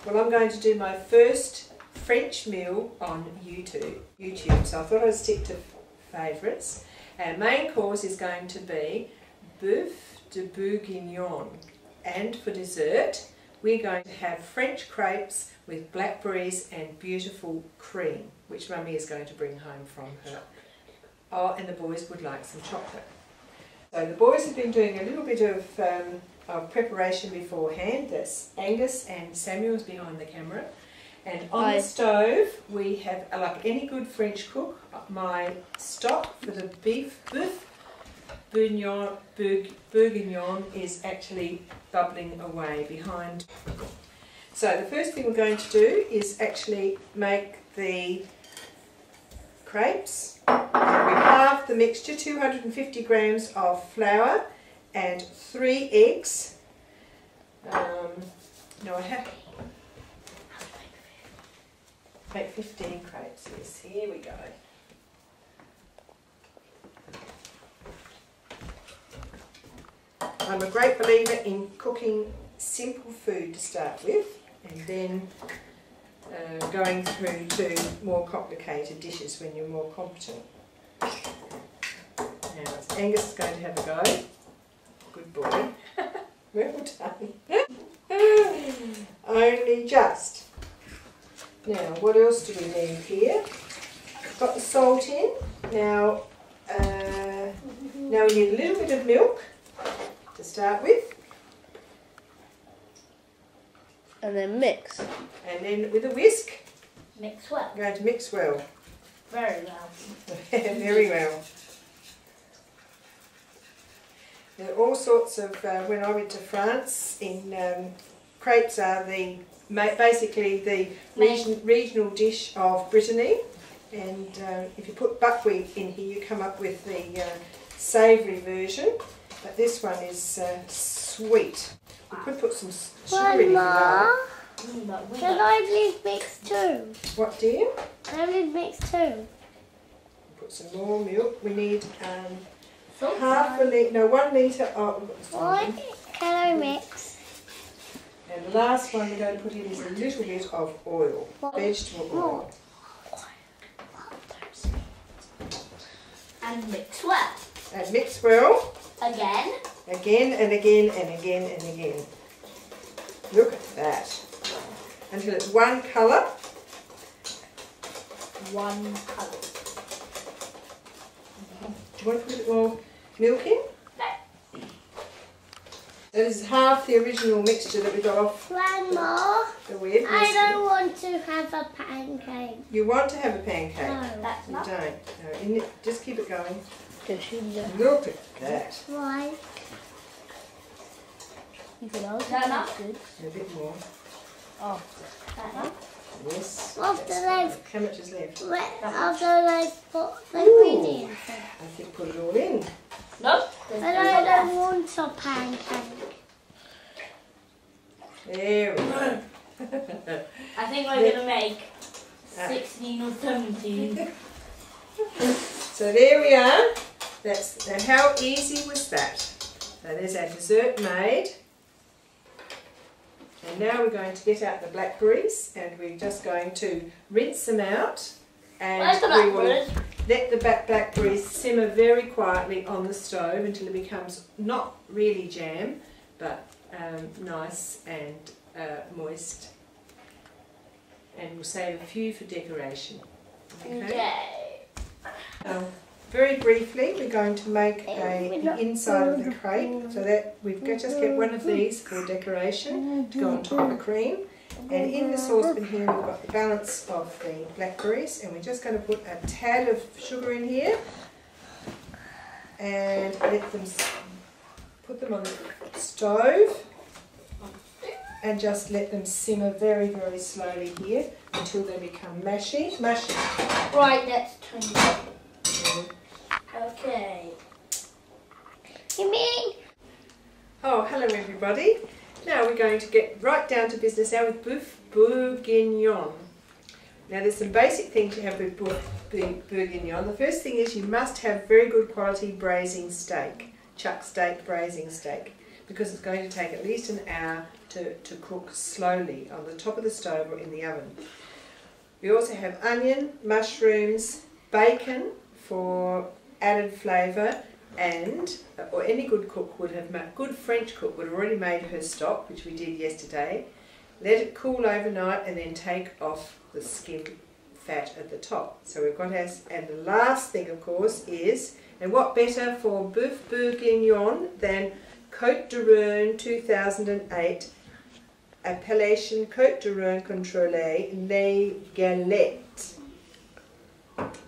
Well, I'm going to do my first French meal on YouTube, so I thought I'd stick to favourites. Our main course is going to be Bœuf de Bourguignon, and for dessert we're going to have French crepes with blackberries and beautiful cream, which Mummy is going to bring home from her. Oh, and the boys would like some chocolate. So the boys have been doing a little bit of preparation beforehand. That's Angus and Samuel's behind the camera. And on the stove we have, like any good French cook, my stock for the Bœuf Bourguignon is actually bubbling away behind. So the first thing we're going to do is actually make the crepes. We halve the mixture, 250 grams of flour and 3 eggs. No, I have make 15 crepes. Yes, here we go. I'm a great believer in cooking simple food to start with, and then going through to more complicated dishes when you're more competent. Now Angus is going to have a go. Good boy. Well done. Only just. Now what else do we need here? Got the salt in. Now we need a little bit of milk to start with. And then mix. And then with a whisk. Mix well. I'm going to mix well. Very well. Very well. There are all sorts of, when I went to France, crepes are basically the regional dish of Brittany, and if you put buckwheat in here you come up with the savoury version, but this one is sweet. You could put some sugar in if you like. Can I please mix two? What, dear? Can I please mix two? Put some more milk. We need Salt. 1 litre of... Why can I mix? And the last one we're going to put in is a little bit of oil, vegetable oil. And mix well. And mix well. Again. Again and again and again and again. Look at that. Until it's one colour. One colour. Do you want to put a bit more milk in? No. This is half the original mixture that we got off Grandma, the web. I don't want to have a pancake. You want to have a pancake? No. That's You not. don't. No, just keep it going. Look Look at that. Why? Is that enough? A bit more. Oh. That enough? Yes. After that's they've- fine. How much is left? After I put the ingredients in. I think put it all in. No. But I don't want a pancake. There we go. I think we're going to make 16 or 17. So there we are. How easy was that? So there's our dessert made. And now we're going to get out the blackberries, and we're just going to rinse them out, and Where's the we will blackberries? let the blackberries simmer very quietly on the stove until it becomes not really jam, but nice and moist. And we'll save a few for decoration. Okay. Very briefly, we're going to make the inside of the crepe, so that we've just kept one of these for decoration to go on top of the cream. And in the saucepan here we've got the balance of the blackberries, and we're just going to put a tad of sugar in here and put them on the stove and just let them simmer very, very slowly here until they become mushy. Right, that's 20. Okay. You mean? Oh, hello everybody. Now we're going to get right down to business now with Bœuf Bourguignon. Now there's some basic things you have with Bœuf Bourguignon. The first thing is you must have very good quality braising steak, chuck steak, braising steak. because it's going to take at least an hour to cook slowly on the top of the stove or in the oven. We also have onion, mushrooms, bacon for added flavour, and or any good cook would have made, good French cook would have already made her stock, which we did yesterday. Let it cool overnight and then take off the skim fat at the top. So we've got our, and the last thing of course is, and what better for Boeuf Bourguignon than Côte de Rhône 2008 Appellation Côte de Rhône Contrôlée Les Galettes.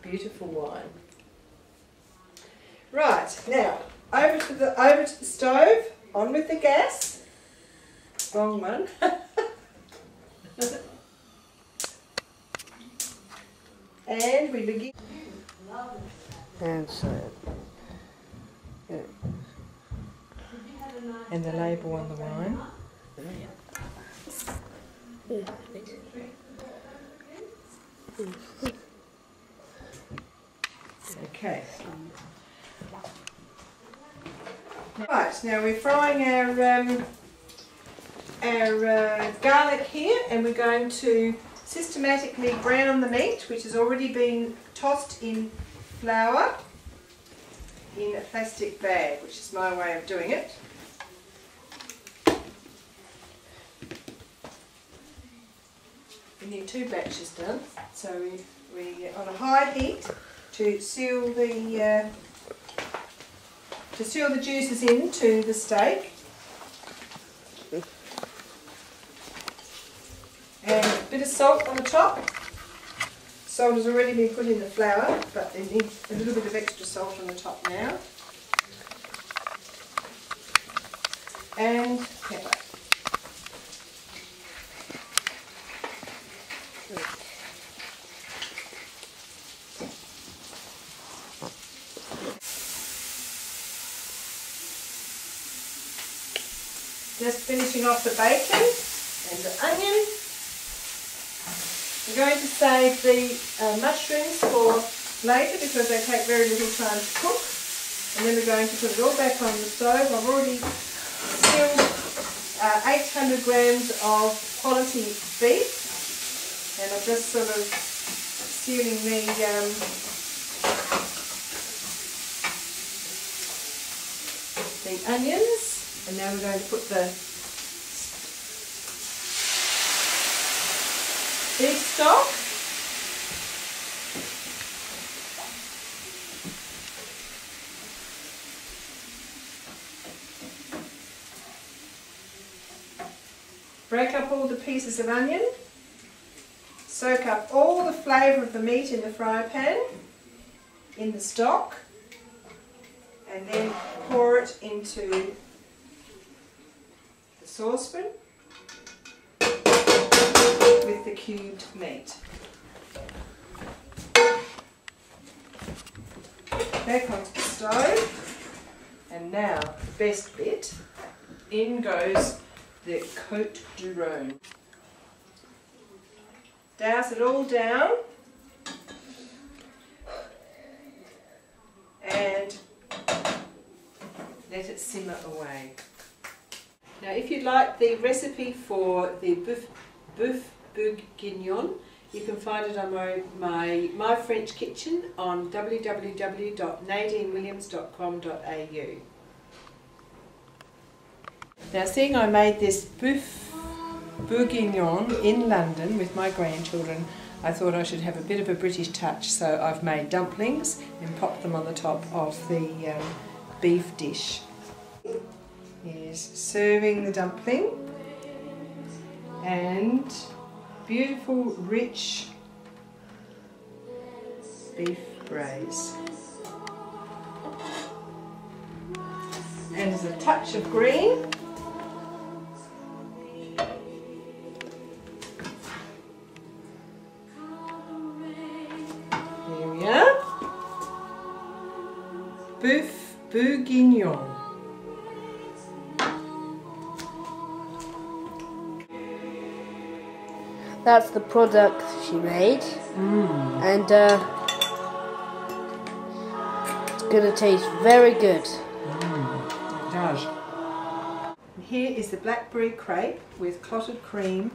Beautiful wine. Right, now over to the stove, on with the gas. Wrong one. And we begin. And so, and the label on the wine. Okay. Right, now we're frying our garlic here, and we're going to systematically brown the meat, which has already been tossed in flour in a plastic bag, which is my way of doing it. We need 2 batches done, so we on a high heat to seal the juices into the steak. And a bit of salt on the top. Salt has already been put in the flour, but it needs a little bit of extra salt on the top now. And pepper. Just finishing off the bacon and the onion. We're going to save the mushrooms for later because they take very little time to cook. And then we're going to put it all back on the stove. I've already sealed 800 grams of quality beef, and I'm just sort of sealing the onions. And now we're going to put the beef stock. Break up all the pieces of onion. Soak up all the flavour of the meat in the fry pan, in the stock, and then pour it into saucepan with the cubed meat. Back onto the stove, and now the best bit, in goes the Côte de Rhône. Douse it all down and let it simmer away. Now, if you'd like the recipe for the Boeuf Bourguignon, you can find it on my French Kitchen on www.nadineWilliams.com.au. Now, seeing I made this Boeuf Bourguignon in London with my grandchildren, I thought I should have a bit of a British touch, so I've made dumplings and popped them on the top of the beef dish. Is serving the dumpling, and beautiful rich beef braise, and there's a touch of green. There we are. Boeuf Bourguignon. that's the product she made. And it's going to taste very good. It does. Here is the blackberry crepe with clotted cream